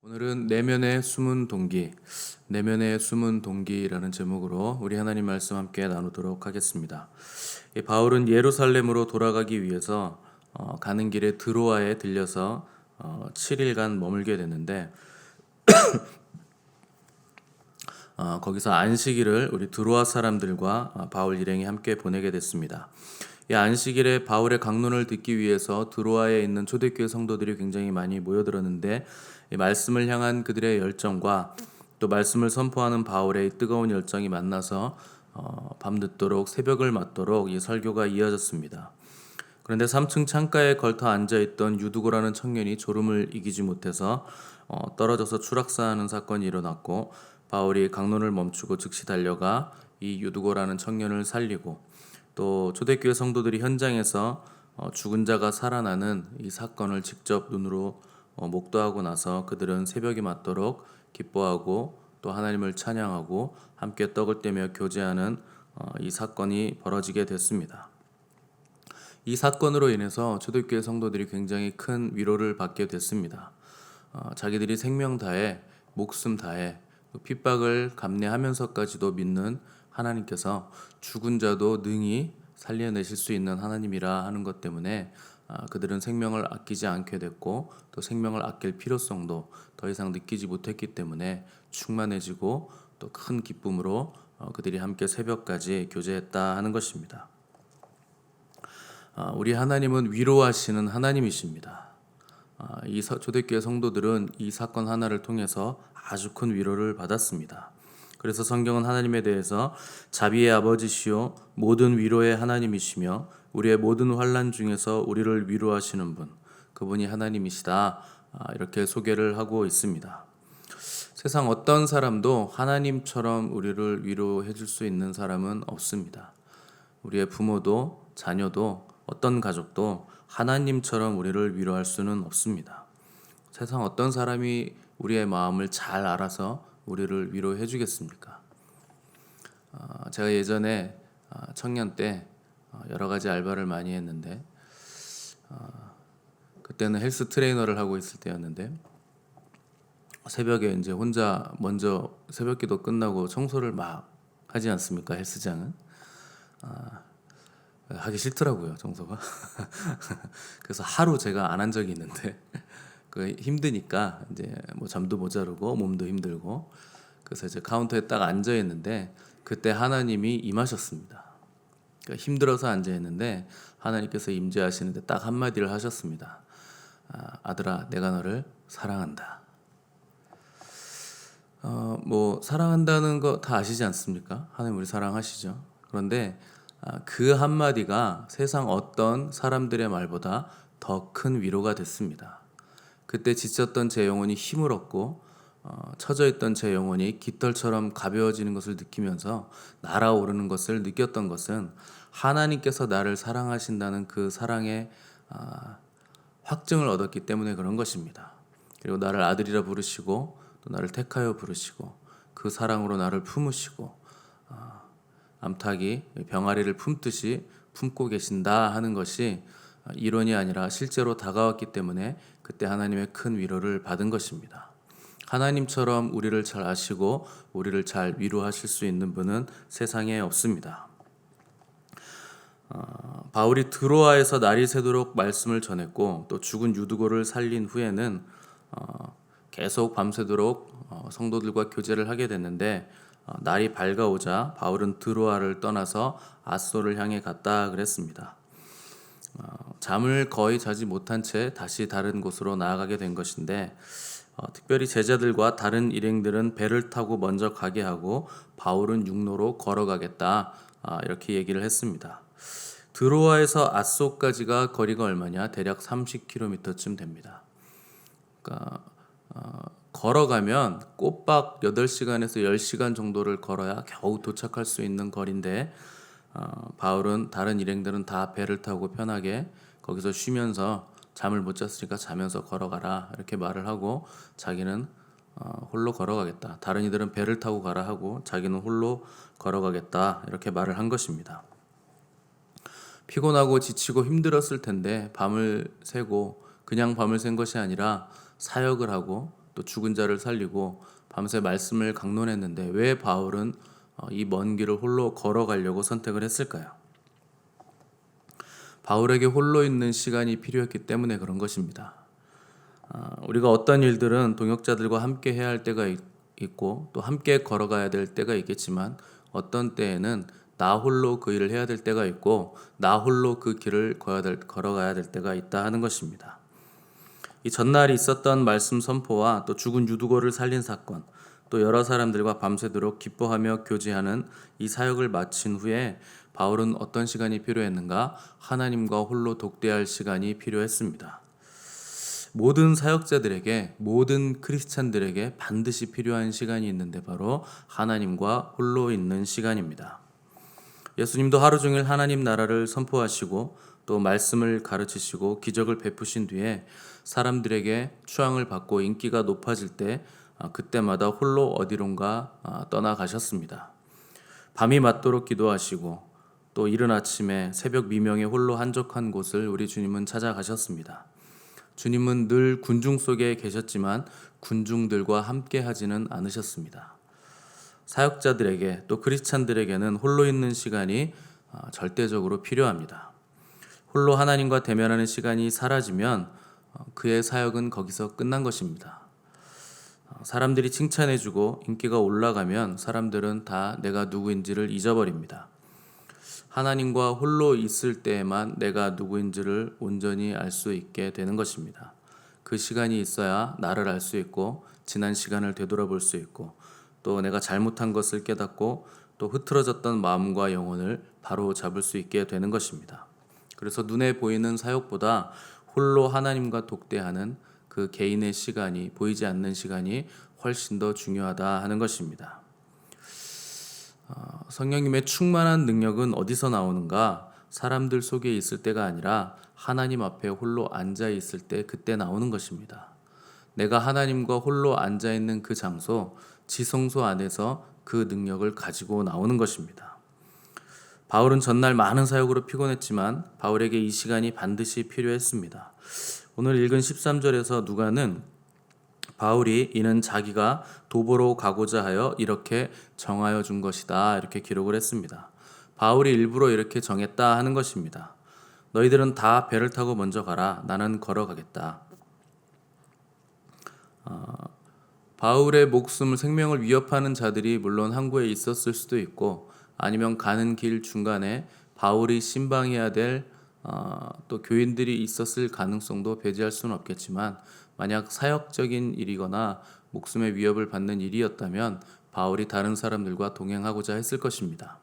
오늘은 내면의 숨은 동기, 내면의 숨은 동기라는 제목으로 우리 하나님 말씀 함께 나누도록 하겠습니다. 이 바울은 예루살렘으로 돌아가기 위해서 가는 길에 드로아에 들려서 7일간 머물게 되는데 거기서 안식일을 우리 드로아 사람들과 바울 일행이 함께 보내게 됐습니다. 이 안식일에 바울의 강론을 듣기 위해서 드로아에 있는 초대교회 성도들이 굉장히 많이 모여들었는데 이 말씀을 향한 그들의 열정과 또 말씀을 선포하는 바울의 뜨거운 열정이 만나서 밤늦도록 새벽을 맞도록 이 설교가 이어졌습니다. 그런데 3층 창가에 걸터 앉아있던 유두고라는 청년이 졸음을 이기지 못해서 떨어져서 추락사하는 사건이 일어났고 바울이 강론을 멈추고 즉시 달려가 이 유두고라는 청년을 살리고 또 초대교회 성도들이 현장에서 죽은 자가 살아나는 이 사건을 직접 눈으로 목도하고 나서 그들은 새벽이 맞도록 기뻐하고 또 하나님을 찬양하고 함께 떡을 떼며 교제하는 이 사건이 벌어지게 됐습니다. 이 사건으로 인해서 초대교회 성도들이 굉장히 큰 위로를 받게 됐습니다. 자기들이 생명 다해 목숨 다해 핍박을 감내하면서까지도 믿는 하나님께서 죽은 자도 능히 살려내실 수 있는 하나님이라 하는 것 때문에 그들은 생명을 아끼지 않게 됐고 또 생명을 아낄 필요성도 더 이상 느끼지 못했기 때문에 충만해지고 또 큰 기쁨으로 그들이 함께 새벽까지 교제했다 하는 것입니다. 우리 하나님은 위로하시는 하나님이십니다. 이 초대교회 성도들은 이 사건 하나를 통해서 아주 큰 위로를 받았습니다. 그래서 성경은 하나님에 대해서 자비의 아버지시요 모든 위로의 하나님이시며 우리의 모든 환난 중에서 우리를 위로하시는 분, 그분이 하나님이시다, 이렇게 소개를 하고 있습니다. 세상 어떤 사람도 하나님처럼 우리를 위로해 줄 수 있는 사람은 없습니다. 우리의 부모도 자녀도 어떤 가족도 하나님처럼 우리를 위로할 수는 없습니다. 세상 어떤 사람이 우리의 마음을 잘 알아서 우리를 위로해 주겠습니까? 제가 예전에 청년 때 여러 가지 알바를 많이 했는데 그때는 헬스 트레이너를 하고 있을 때였는데 새벽에 이제 혼자 먼저 새벽기도 끝나고 청소를 막 하지 않습니까? 헬스장은 하기 싫더라고요, 청소가. 그래서 하루 제가 안 한 적이 있는데 그 힘드니까 이제 뭐 잠도 모자르고 몸도 힘들고 그래서 이제 카운터에 딱 앉아 있는데 그때 하나님이 임하셨습니다. 그러니까 힘들어서 앉아 있는데 하나님께서 임재하시는데 딱 한마디를 하셨습니다. 아들아, 내가 너를 사랑한다. 뭐 사랑한다는 거 다 아시지 않습니까? 하나님 우리 사랑하시죠. 그런데 그 한마디가 세상 어떤 사람들의 말보다 더 큰 위로가 됐습니다. 그때 지쳤던 제 영혼이 힘을 얻고 처져 있던 제 영혼이 깃털처럼 가벼워지는 것을 느끼면서 날아오르는 것을 느꼈던 것은 하나님께서 나를 사랑하신다는 그 사랑의 확증을 얻었기 때문에 그런 것입니다. 그리고 나를 아들이라 부르시고 또 나를 택하여 부르시고 그 사랑으로 나를 품으시고 암탉이 병아리를 품듯이 품고 계신다 하는 것이 이론이 아니라 실제로 다가왔기 때문에 그때 하나님의 큰 위로를 받은 것입니다. 하나님처럼 우리를 잘 아시고 우리를 잘 위로하실 수 있는 분은 세상에 없습니다. 바울이 드로아에서 날이 새도록 말씀을 전했고 또 죽은 유두고를 살린 후에는 계속 밤새도록 성도들과 교제를 하게 됐는데 날이 밝아오자 바울은 드로아를 떠나서 아소를 향해 갔다 그랬습니다. 잠을 거의 자지 못한 채 다시 다른 곳으로 나아가게 된 것인데 특별히 제자들과 다른 일행들은 배를 타고 먼저 가게 하고 바울은 육로로 걸어가겠다, 이렇게 얘기를 했습니다. 드로아에서 아소까지가 거리가 얼마냐? 대략 30km쯤 됩니다. 그러니까 걸어가면 꼬박 8시간에서 10시간 정도를 걸어야 겨우 도착할 수 있는 거리인데 바울은 다른 일행들은 다 배를 타고 편하게 거기서 쉬면서 잠을 못 잤으니까 자면서 걸어가라, 이렇게 말을 하고 자기는 홀로 걸어가겠다. 다른 이들은 배를 타고 가라 하고 자기는 홀로 걸어가겠다, 이렇게 말을 한 것입니다. 피곤하고 지치고 힘들었을 텐데 밤을 새고 그냥 밤을 샌 것이 아니라 사역을 하고 또 죽은 자를 살리고 밤새 말씀을 강론했는데 왜 바울은 이 먼 길을 홀로 걸어가려고 선택을 했을까요? 바울에게 홀로 있는 시간이 필요했기 때문에 그런 것입니다. 우리가 어떤 일들은 동역자들과 함께 해야 할 때가 있고 또 함께 걸어가야 될 때가 있겠지만 어떤 때에는 나 홀로 그 일을 해야 될 때가 있고 나 홀로 그 길을 걸어가야 될 때가 있다 하는 것입니다. 이 전날 있었던 말씀 선포와 또 죽은 유두고를 살린 사건, 또 여러 사람들과 밤새도록 기뻐하며 교제하는 이 사역을 마친 후에 바울은 어떤 시간이 필요했는가? 하나님과 홀로 독대할 시간이 필요했습니다. 모든 사역자들에게, 모든 크리스찬들에게 반드시 필요한 시간이 있는데 바로 하나님과 홀로 있는 시간입니다. 예수님도 하루 종일 하나님 나라를 선포하시고 또 말씀을 가르치시고 기적을 베푸신 뒤에 사람들에게 추앙을 받고 인기가 높아질 때 그때마다 홀로 어디론가 떠나가셨습니다. 밤이 맞도록 기도하시고 또 이른 아침에 새벽 미명에 홀로 한적한 곳을 우리 주님은 찾아가셨습니다. 주님은 늘 군중 속에 계셨지만 군중들과 함께 하지는 않으셨습니다. 사역자들에게 또 크리스찬들에게는 홀로 있는 시간이 절대적으로 필요합니다. 홀로 하나님과 대면하는 시간이 사라지면 그의 사역은 거기서 끝난 것입니다. 사람들이 칭찬해주고 인기가 올라가면 사람들은 다 내가 누구인지를 잊어버립니다. 하나님과 홀로 있을 때에만 내가 누구인지를 온전히 알 수 있게 되는 것입니다. 그 시간이 있어야 나를 알 수 있고 지난 시간을 되돌아볼 수 있고 또 내가 잘못한 것을 깨닫고 또 흐트러졌던 마음과 영혼을 바로 잡을 수 있게 되는 것입니다. 그래서 눈에 보이는 사역보다 홀로 하나님과 독대하는 그 개인의 시간이, 보이지 않는 시간이 훨씬 더 중요하다 하는 것입니다. 성령님의 충만한 능력은 어디서 나오는가? 사람들 속에 있을 때가 아니라 하나님 앞에 홀로 앉아 있을 때 그때 나오는 것입니다. 내가 하나님과 홀로 앉아 있는 그 장소, 지성소 안에서 그 능력을 가지고 나오는 것입니다. 바울은 전날 많은 사역으로 피곤했지만 바울에게 이 시간이 반드시 필요했습니다. 오늘 읽은 13절에서 누가는 바울이 이는 자기가 도보로 가고자 하여 이렇게 정하여 준 것이다 이렇게 기록을 했습니다. 바울이 일부러 이렇게 정했다 하는 것입니다. 너희들은 다 배를 타고 먼저 가라. 나는 걸어가겠다. 바울의 목숨을 생명을 위협하는 자들이 물론 항구에 있었을 수도 있고 아니면 가는 길 중간에 바울이 신방해야 될 또 교인들이 있었을 가능성도 배제할 수는 없겠지만 만약 사역적인 일이거나 목숨의 위협을 받는 일이었다면 바울이 다른 사람들과 동행하고자 했을 것입니다.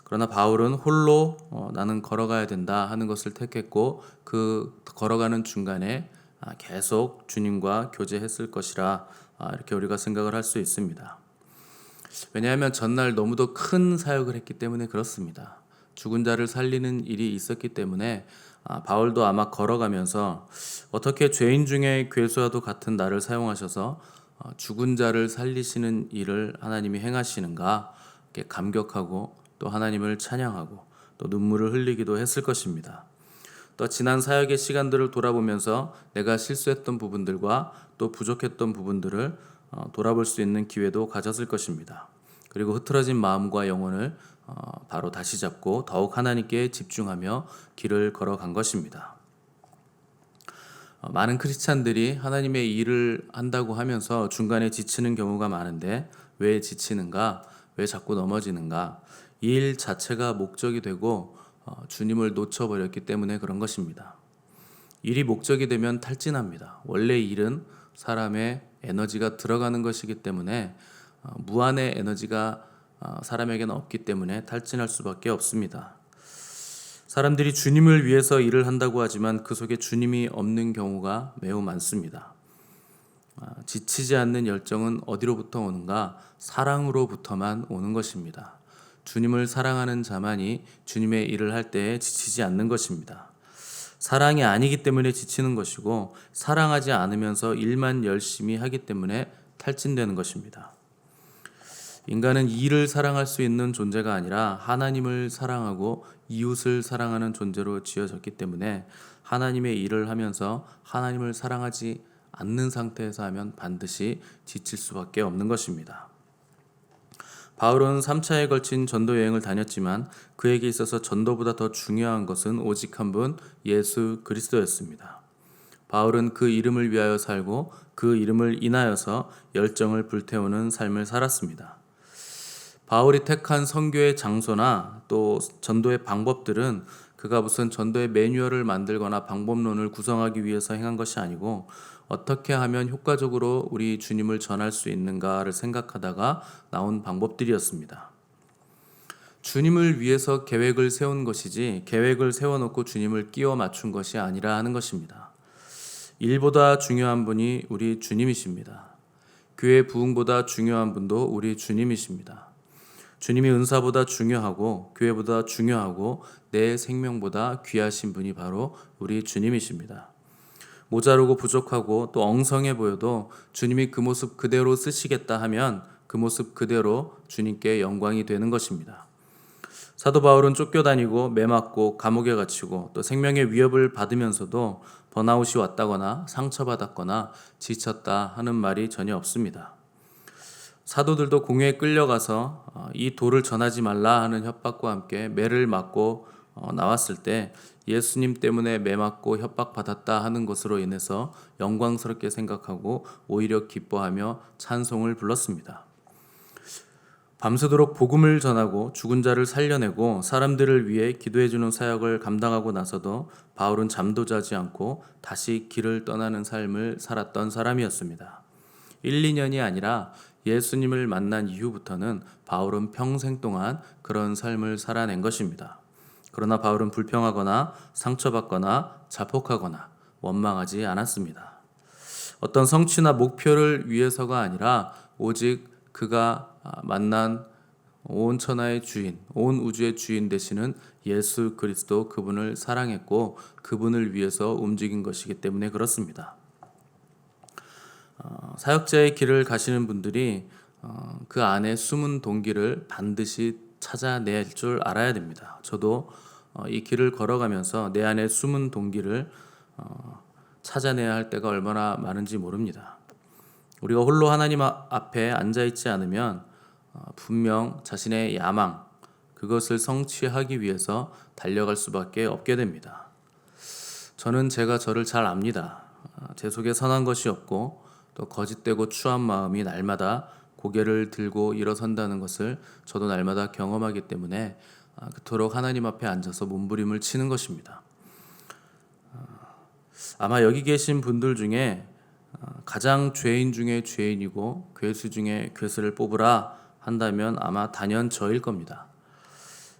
그러나 바울은 홀로 나는 걸어가야 된다 하는 것을 택했고 그 걸어가는 중간에 계속 주님과 교제했을 것이라 이렇게 우리가 생각을 할 수 있습니다. 왜냐하면 전날 너무도 큰 사역을 했기 때문에 그렇습니다. 죽은 자를 살리는 일이 있었기 때문에 바울도 아마 걸어가면서 어떻게 죄인 중에 괴수와도 같은 나를 사용하셔서 죽은 자를 살리시는 일을 하나님이 행하시는가 이렇게 감격하고 또 하나님을 찬양하고 또 눈물을 흘리기도 했을 것입니다. 또 지난 사역의 시간들을 돌아보면서 내가 실수했던 부분들과 또 부족했던 부분들을 돌아볼 수 있는 기회도 가졌을 것입니다. 그리고 흐트러진 마음과 영혼을 바로 다시 잡고 더욱 하나님께 집중하며 길을 걸어간 것입니다. 많은 크리스찬들이 하나님의 일을 한다고 하면서 중간에 지치는 경우가 많은데 왜 지치는가? 왜 자꾸 넘어지는가? 이 일 자체가 목적이 되고 주님을 놓쳐버렸기 때문에 그런 것입니다. 일이 목적이 되면 탈진합니다. 원래 일은 사람의 에너지가 들어가는 것이기 때문에 무한의 에너지가 사람에게는 없기 때문에 탈진할 수밖에 없습니다. 사람들이 주님을 위해서 일을 한다고 하지만 그 속에 주님이 없는 경우가 매우 많습니다. 지치지 않는 열정은 어디로부터 오는가? 사랑으로부터만 오는 것입니다. 주님을 사랑하는 자만이 주님의 일을 할 때에 지치지 않는 것입니다. 사랑이 아니기 때문에 지치는 것이고 사랑하지 않으면서 일만 열심히 하기 때문에 탈진되는 것입니다. 인간은 일을 사랑할 수 있는 존재가 아니라 하나님을 사랑하고 이웃을 사랑하는 존재로 지어졌기 때문에 하나님의 일을 하면서 하나님을 사랑하지 않는 상태에서 하면 반드시 지칠 수밖에 없는 것입니다. 바울은 3차에 걸친 전도 여행을 다녔지만 그에게 있어서 전도보다 더 중요한 것은 오직 한 분 예수 그리스도였습니다. 바울은 그 이름을 위하여 살고 그 이름을 인하여서 열정을 불태우는 삶을 살았습니다. 바울이 택한 선교의 장소나 또 전도의 방법들은 그가 무슨 전도의 매뉴얼을 만들거나 방법론을 구성하기 위해서 행한 것이 아니고 어떻게 하면 효과적으로 우리 주님을 전할 수 있는가를 생각하다가 나온 방법들이었습니다. 주님을 위해서 계획을 세운 것이지 계획을 세워놓고 주님을 끼워 맞춘 것이 아니라 하는 것입니다. 일보다 중요한 분이 우리 주님이십니다. 교회 부흥보다 중요한 분도 우리 주님이십니다. 주님이 은사보다 중요하고 교회보다 중요하고 내 생명보다 귀하신 분이 바로 우리 주님이십니다. 모자르고 부족하고 또 엉성해 보여도 주님이 그 모습 그대로 쓰시겠다 하면 그 모습 그대로 주님께 영광이 되는 것입니다. 사도 바울은 쫓겨다니고 매맞고 감옥에 갇히고 또 생명의 위협을 받으면서도 번아웃이 왔다거나 상처받았거나 지쳤다 하는 말이 전혀 없습니다. 사도들도 공회에 끌려가서 이 도를 전하지 말라 하는 협박과 함께 매를 맞고 나왔을 때 예수님 때문에 매 맞고 협박받았다 하는 것으로 인해서 영광스럽게 생각하고 오히려 기뻐하며 찬송을 불렀습니다. 밤새도록 복음을 전하고 죽은 자를 살려내고 사람들을 위해 기도해주는 사역을 감당하고 나서도 바울은 잠도 자지 않고 다시 길을 떠나는 삶을 살았던 사람이었습니다. 1, 2년이 아니라 예수님을 만난 이후부터는 바울은 평생 동안 그런 삶을 살아낸 것입니다. 그러나 바울은 불평하거나 상처받거나 자폭하거나 원망하지 않았습니다. 어떤 성취나 목표를 위해서가 아니라 오직 그가 만난 온 천하의 주인, 온 우주의 주인 되시는 예수 그리스도 그분을 사랑했고 그분을 위해서 움직인 것이기 때문에 그렇습니다. 사역자의 길을 가시는 분들이 그 안에 숨은 동기를 반드시 찾아낼 줄 알아야 됩니다. 저도 이 길을 걸어가면서 내 안에 숨은 동기를 찾아내야 할 때가 얼마나 많은지 모릅니다. 우리가 홀로 하나님 앞에 앉아있지 않으면 분명 자신의 야망, 그것을 성취하기 위해서 달려갈 수밖에 없게 됩니다. 저는 제가 저를 잘 압니다. 제 속에 선한 것이 없고 또 거짓되고 추한 마음이 날마다 고개를 들고 일어선다는 것을 저도 날마다 경험하기 때문에 그토록 하나님 앞에 앉아서 몸부림을 치는 것입니다. 아마 여기 계신 분들 중에 가장 죄인 중에 죄인이고 괴수 중에 괴수를 뽑으라 한다면 아마 단연 저일 겁니다.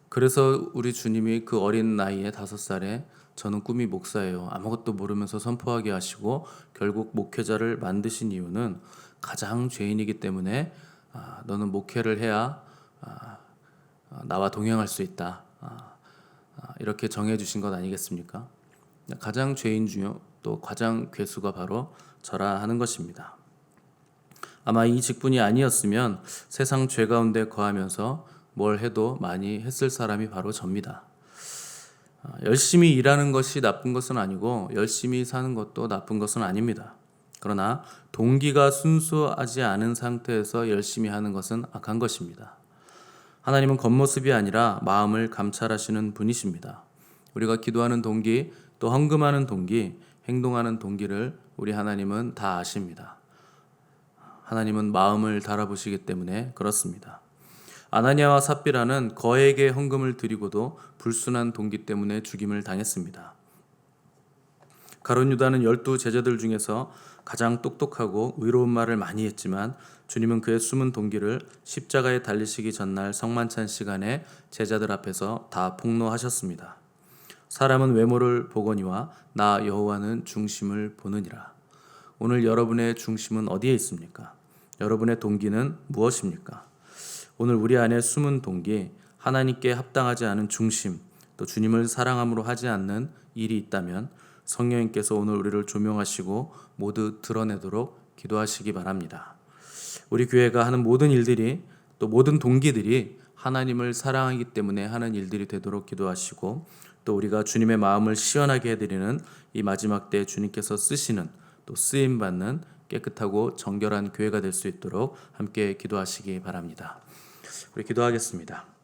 그래서 우리 주님이 그 어린 나이에 5살에 저는 꿈이 목사예요, 아무것도 모르면서 선포하게 하시고 결국 목회자를 만드신 이유는 가장 죄인이기 때문에 너는 목회를 해야 나와 동행할 수 있다, 이렇게 정해주신 것 아니겠습니까? 가장 죄인 중 또 가장 괴수가 바로 저라 하는 것입니다. 아마 이 직분이 아니었으면 세상 죄 가운데 거하면서 뭘 해도 많이 했을 사람이 바로 접니다. 열심히 일하는 것이 나쁜 것은 아니고 열심히 사는 것도 나쁜 것은 아닙니다. 그러나 동기가 순수하지 않은 상태에서 열심히 하는 것은 악한 것입니다. 하나님은 겉모습이 아니라 마음을 감찰하시는 분이십니다. 우리가 기도하는 동기, 또 헌금하는 동기, 행동하는 동기를 우리 하나님은 다 아십니다. 하나님은 마음을 달아보시기 때문에 그렇습니다. 아나니아와 삽비라는 거액의 헌금을 드리고도 불순한 동기 때문에 죽임을 당했습니다. 가룟 유다는 12 제자들 중에서 가장 똑똑하고 의로운 말을 많이 했지만 주님은 그의 숨은 동기를 십자가에 달리시기 전날 성만찬 시간에 제자들 앞에서 다 폭로하셨습니다. 사람은 외모를 보거니와 나 여호와는 중심을 보느니라. 오늘 여러분의 중심은 어디에 있습니까? 여러분의 동기는 무엇입니까? 오늘 우리 안에 숨은 동기, 하나님께 합당하지 않은 중심, 또 주님을 사랑함으로 하지 않는 일이 있다면 성령님께서 오늘 우리를 조명하시고 모두 드러내도록 기도하시기 바랍니다. 우리 교회가 하는 모든 일들이, 또 모든 동기들이 하나님을 사랑하기 때문에 하는 일들이 되도록 기도하시고, 또 우리가 주님의 마음을 시원하게 해드리는 이 마지막 때 주님께서 쓰시는, 또 쓰임 받는 깨끗하고 정결한 교회가 될 수 있도록 함께 기도하시기 바랍니다. 우리 기도하겠습니다.